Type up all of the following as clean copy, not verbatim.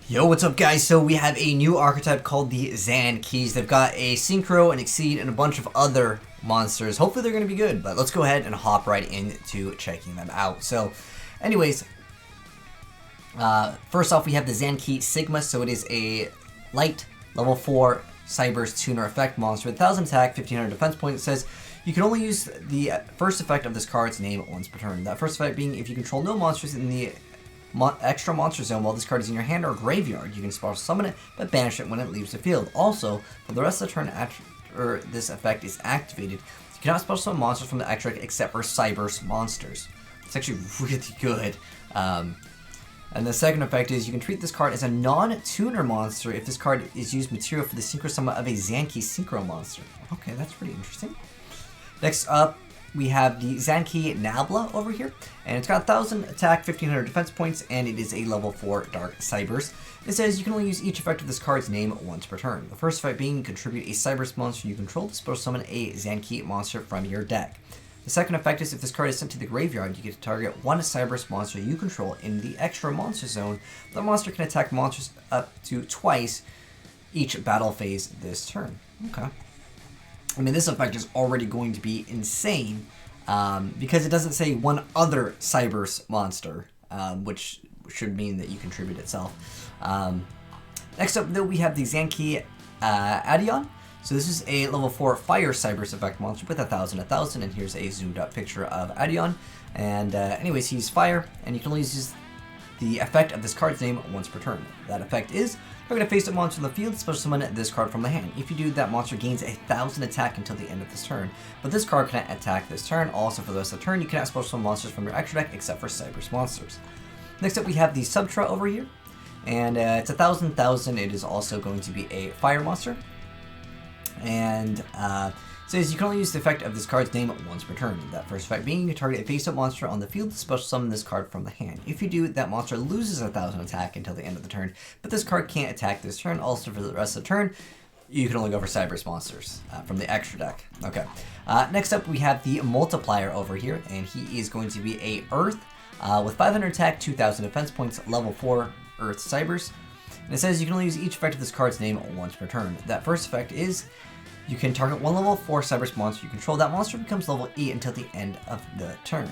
Yo, what's up guys? So we have a new archetype called the Zan-Ki. They've got a Synchro, an Exceed, and a bunch of other monsters. Hopefully they're going to be good, but let's go ahead and hop right into checking them out. So anyways, first off we have the Zan-Ki Sigma. So it is a light level 4 Cyber's tuner effect monster with 1000 attack, 1500 defense points. It says you can only use the first effect of this card's name once per turn. That first effect being if you control no monsters in the extra monster zone while this card is in your hand or graveyard, you can special summon it but banish it when it leaves the field. Also, for the rest of the turn after this effect is activated, you cannot special summon monsters from the extra deck except for Cyber's monsters. It's actually really good. And the second effect is you can treat this card as a non-tuner monster if this card is used material for the Synchro summon of a Zan-Ki Synchro monster. Okay, that's pretty interesting. Next up, we have the Zan-Ki Nabla over here, and it's got 1000 attack, 1500 defense points, and it is a level 4 Dark Cybers. It says you can only use each effect of this card's name once per turn. The first effect being contribute a Cybers monster you control to special summon a Zan-Ki monster from your deck. The second effect is if this card is sent to the graveyard, you get to target one Cybers monster you control in the extra monster zone. The monster can attack monsters up to twice each battle phase this turn. Okay. I mean, this effect is already going to be insane because it doesn't say one other Cyber's monster, which should mean that you contribute itself. Next up, though, we have the Zan-Ki Adion. So this is a level 4 Fire Cyber's effect monster with 1000, and here's a zoomed up picture of Adion. And anyways, he's fire, and you can only use the effect of this card's name once per turn. That effect is target a face-up monster in the field, special summon this card from the hand. If you do, that monster gains 1000 attack until the end of this turn. But this card cannot attack this turn. Also, for the rest of the turn, you cannot special summon monsters from your extra deck except for Cyber's monsters. Next up, we have the Subtra over here, and it's 1000. It is also going to be a fire monster, and says you can only use the effect of this card's name once per turn. That first effect being you can target a face-up monster on the field to special summon this card from the hand. If you do, that monster loses 1000 attack until the end of the turn, but this card can't attack this turn. Also, for the rest of the turn, you can only go for Cyber's monsters from the extra deck. Okay. Next up, we have the Multiplier over here, and he is going to be a Earth with 500 attack, 2000 defense points, level 4 Earth Cybers. And it says you can only use each effect of this card's name once per turn. That first effect is you can target one level 4 Cyber's monster you control. That monster becomes level 8 until the end of the turn.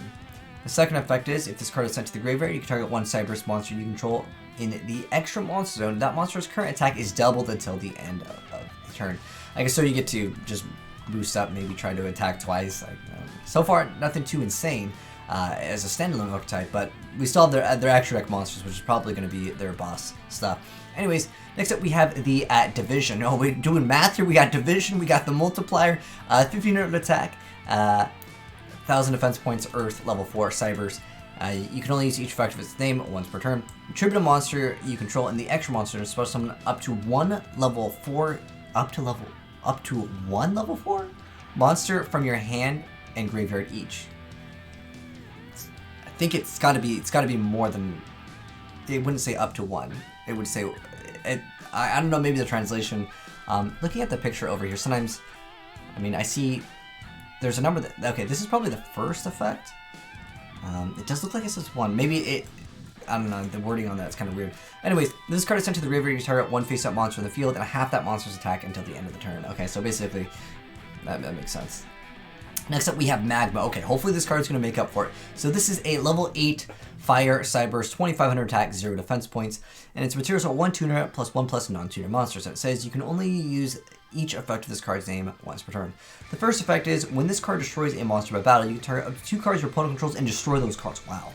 The second effect is if this card is sent to the graveyard, you can target one Cyber's monster you control in the extra monster zone. That monster's current attack is doubled until the end of the turn. I guess so you get to just boost up, maybe try to attack twice. So far, nothing too insane as a standalone archetype, but we still have their extra deck monsters, which is probably going to be their boss stuff. Anyways, next up we have the Division. Oh, we're doing math here. We got Division, we got the Multiplier, 1500 attack, 1000 defense points, Earth, level 4 Cybers. You can only use each effect of its name once per turn. Tribute a monster you control in the extra monster to special summon up to one level 4 monster from your hand and graveyard each. I think it's got to be more than. It wouldn't say up to one. It would say, I don't know, maybe the translation. Looking at the picture over here, sometimes, I mean, I see there's a number that, okay, this is probably the first effect. It does look like it says 1. Maybe it, I don't know, the wording on that is kind of weird. Anyways, this card is sent to the graveyard, you target one face-up monster in the field and half that monster's attack until the end of the turn. Okay, so basically, that makes sense. Next up, we have Magma. Okay, hopefully this card is going to make up for it. So this is a level 8 Fire Cybers, 2500 attack, 0 defense points, and its materials are 1 tuner plus 1 plus non-tuner monsters. And it says you can only use each effect of this card's name once per turn. The first effect is when this card destroys a monster by battle, you can target up to 2 cards your opponent controls and destroy those cards. Wow.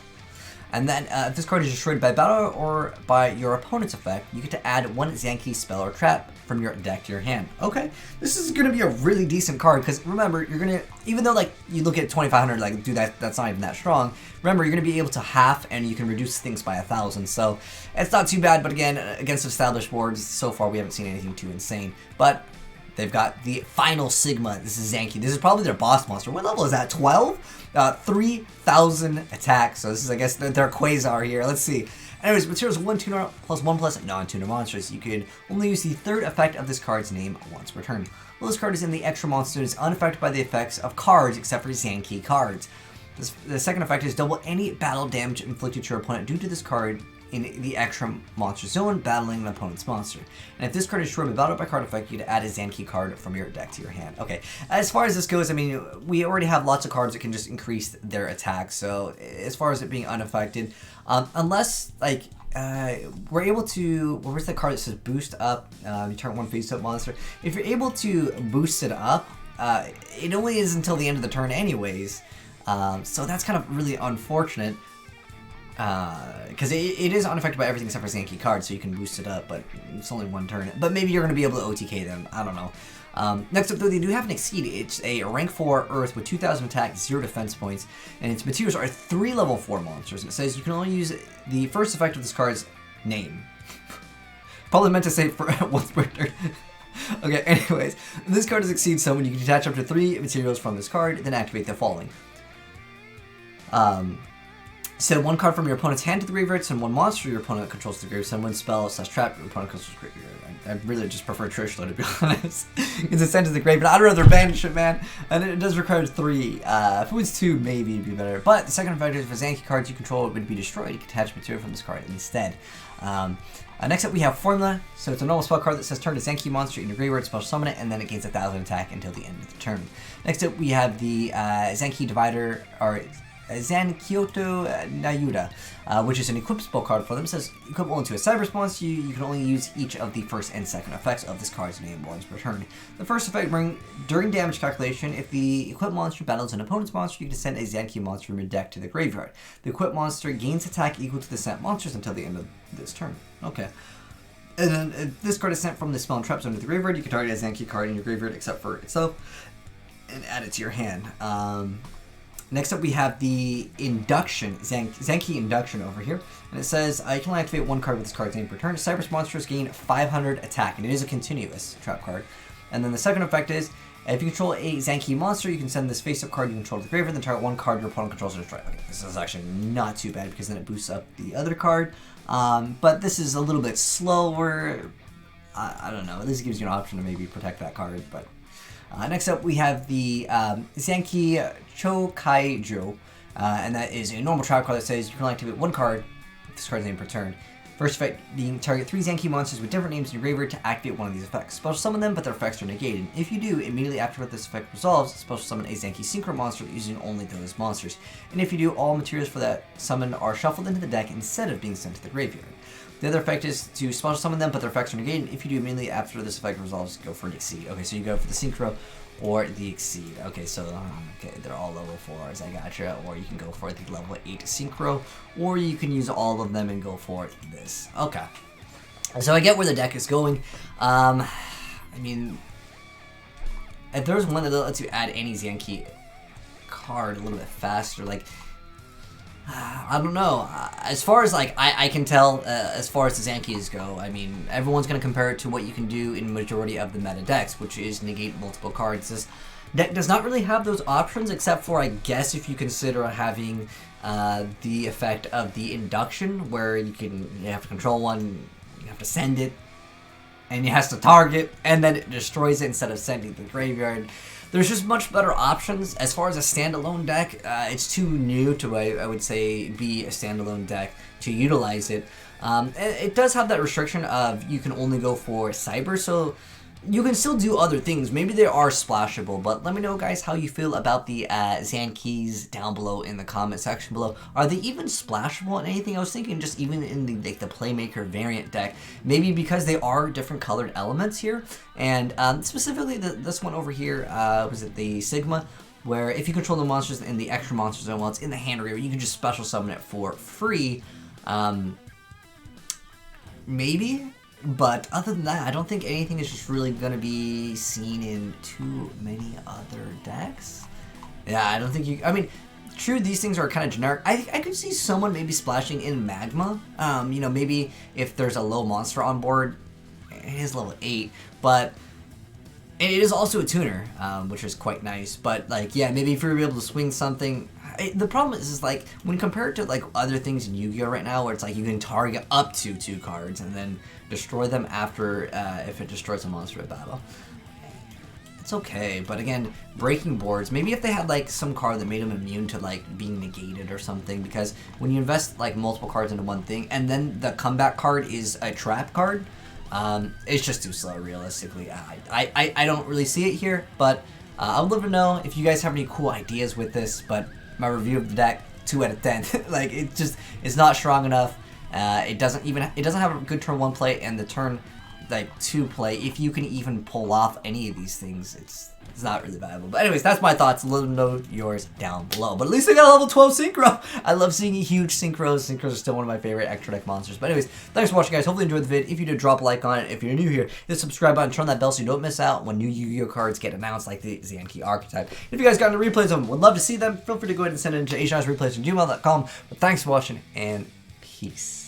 And then if this card is destroyed by battle or by your opponent's effect, you get to add 1 Zan-Ki spell or trap from your deck to your hand. Okay, this is going to be a really decent card because remember, you're going to, even though like you look at 2500, like dude, that's not even that strong. Remember, you're going to be able to half and you can reduce things by 1000. So it's not too bad, but again, against established boards, so far we haven't seen anything too insane. But they've got the final Sigma. This is Zan-Ki. This is probably their boss monster. What level is that? 12? 3000 attack. So this is, I guess, their Quasar here. Let's see. Anyways, materials 1 tuner plus 1 plus non-tuner monsters. You can only use the third effect of this card's name once per turn. While this card is in the extra monster, it is unaffected by the effects of cards except for Zan-Ki cards. The second effect is double any battle damage inflicted to your opponent due to this card in the extra monster zone, battling an opponent's monster. And if this card is destroyed by battle by card effect, you can add a Zan-Ki card from your deck to your hand. Okay, as far as this goes, I mean, we already have lots of cards that can just increase their attack. So as far as it being unaffected, unless like we're able to, where's the card that says boost up? You turn one face-up monster. If you're able to boost it up, it only is until the end of the turn anyways. So that's kind of really unfortunate. Because it is unaffected by everything except for Zan-Ki cards, so you can boost it up, but it's only one turn. But maybe you're going to be able to OTK them. I don't know. Next up, though, they do have an Exceed. It's a rank 4 Earth with 2,000 attack, 0 defense points, and its materials are 3 level 4 monsters. And it says you can only use the first effect of this card's name. Probably meant to say for once per turn. Okay, anyways, this card is Exceed Summon. You can detach up to 3 materials from this card, then activate the following. Send one card from your opponent's hand to the graveyard, send one monster your opponent controls to the graveyard, send one spell / trap your opponent controls the graveyard. I really just prefer Trishla, to be honest. It's sent to the graveyard. I'd rather banish it, man. And it does require 3. If it was 2, maybe it'd be better. But the second effect is for Zan-Ki cards you control would be destroyed. You can attach material from this card instead. Next up we have Formula. So it's a normal spell card that says turn a Zan-Ki monster in your graveyard, special summon it, and then it gains 1,000 attack until the end of the turn. Next up we have the Zan-Ki Divider, or Zan-Kyoto Nayuda, which is an equipped spell card for them. It says equip only to a cyber response. You can only use each of the first and second effects of this card's name once per turn. The first effect, during damage calculation, if the equipped monster battles an opponent's monster, you can send a Zan-Ki monster from your deck to the graveyard. The equipped monster gains attack equal to the sent monsters until the end of this turn. Okay. And then if this card is sent from the spell and trap zone to the graveyard, you can target a Zan-Ki card in your graveyard except for itself and add it to your hand. Next up we have the Induction, Zan-Ki Induction over here. And it says, you can only activate one card with this card's name per turn. Cyber monsters gain 500 attack, and it is a continuous trap card. And then the second effect is, if you control a Zan-Ki monster, you can send this face-up card you control to the graveyard, then target one card your opponent controls to destroy. Okay, this is actually not too bad, because then it boosts up the other card. But this is a little bit slower. I don't know, this gives you an option to maybe protect that card, but... next up, we have the Zan-Ki Chokaijo, and that is a normal trap card that says you can only activate one card with this card's name per turn. First effect being target 3 Zan-Ki monsters with different names in your graveyard to activate one of these effects. Special summon them, but their effects are negated. If you do, immediately after this effect resolves, special summon a Zan-Ki Synchro monster using only those monsters. And if you do, all materials for that summon are shuffled into the deck instead of being sent to the graveyard. The other effect is to special summon them, but their effects are negated. If you do immediately after this effect resolves, go for the Exceed. Okay, so you go for the Synchro or the Exceed. Okay, so okay, they're all level 4s, I gotcha. Or you can go for the level 8 Synchro, or you can use all of them and go for this. Okay, so I get where the deck is going. I mean, if there's one that lets you add any Zan-Ki card a little bit faster, like... I don't know. As far as like I can tell, as far as the Zan-Kis go, I mean, everyone's going to compare it to what you can do in majority of the meta decks, which is negate multiple cards. This deck does not really have those options, except for, I guess, if you consider having the effect of the Induction, where you have to control one, you have to send it, and it has to target, and then it destroys it instead of sending it to the graveyard. There's just much better options. As far as a standalone deck, it's too new to, I would say, be a standalone deck to utilize it. It does have that restriction of you can only go for Cyber, so you can still do other things. Maybe they are splashable, but let me know, guys, how you feel about the Zan-Kis down below in the comment section below. Are they even splashable? And anything I was thinking, just even in the Playmaker variant deck, maybe because they are different colored elements here. And specifically this one over here, was it the Sigma? Where if you control the monsters in the extra monster zone while it's in the hand area, you can just special summon it for free. Maybe? But other than that, I don't think anything is just really going to be seen in too many other decks. Yeah, I don't think you... I mean, true, these things are kind of generic. I could see someone maybe splashing in Magma. You know, maybe if there's a low monster on board. It is level 8, but... it is also a tuner, which is quite nice. But, like, yeah, maybe if you're able to swing something... the problem is like, when compared to, like, other things in Yu-Gi-Oh! Right now, where it's like you can target up to 2 cards and then destroy them after, if it destroys a monster at battle. it's okay. But again, breaking boards, maybe if they had like some card that made them immune to like being negated or something, because when you invest like multiple cards into one thing and then the comeback card is a trap card, it's just too slow realistically. I don't really see it here, but I would love to know if you guys have any cool ideas with this. But my review of the deck, 2 out of 10. Like, it's not strong enough. It doesn't have a good turn 1 play, and the turn like 2 play, if you can even pull off any of these things, it's not really valuable. But anyways, that's my thoughts. Let them know yours down below. But at least I got a level 12 Synchro. I love seeing huge Synchros. Synchros are still one of my favorite extra deck monsters. But anyways, thanks for watching, guys. Hopefully you enjoyed the vid. If you did, drop a like on it. If you're new here, hit the subscribe button, turn that bell so you don't miss out when new Yu-Gi-Oh cards get announced, like the Zan-Ki Archetype. If you guys got any replays of them, would love to see them, feel free to go ahead and send it to azneyesreplays@gmail.com. But thanks for watching, and peace.